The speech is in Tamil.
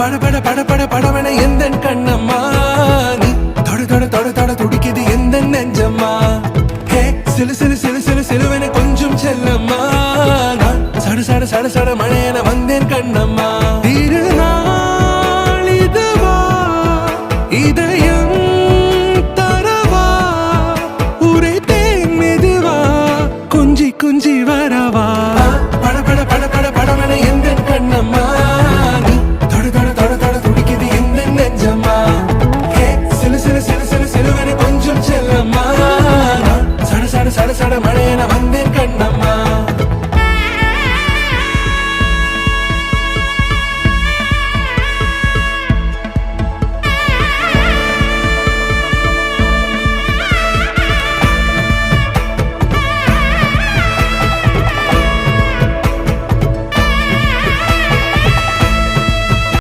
பட பட பட பட படவன எந்த கண்ணம்மா நீ தொட தொட தொட தொட துடிக்குது எந்த நெஞ்சம்மா ஹே சிலு சிலு சிலு சிலு சிலுவன கொஞ்சம் செல்லம்மா நான் சட சட சட சட மழையன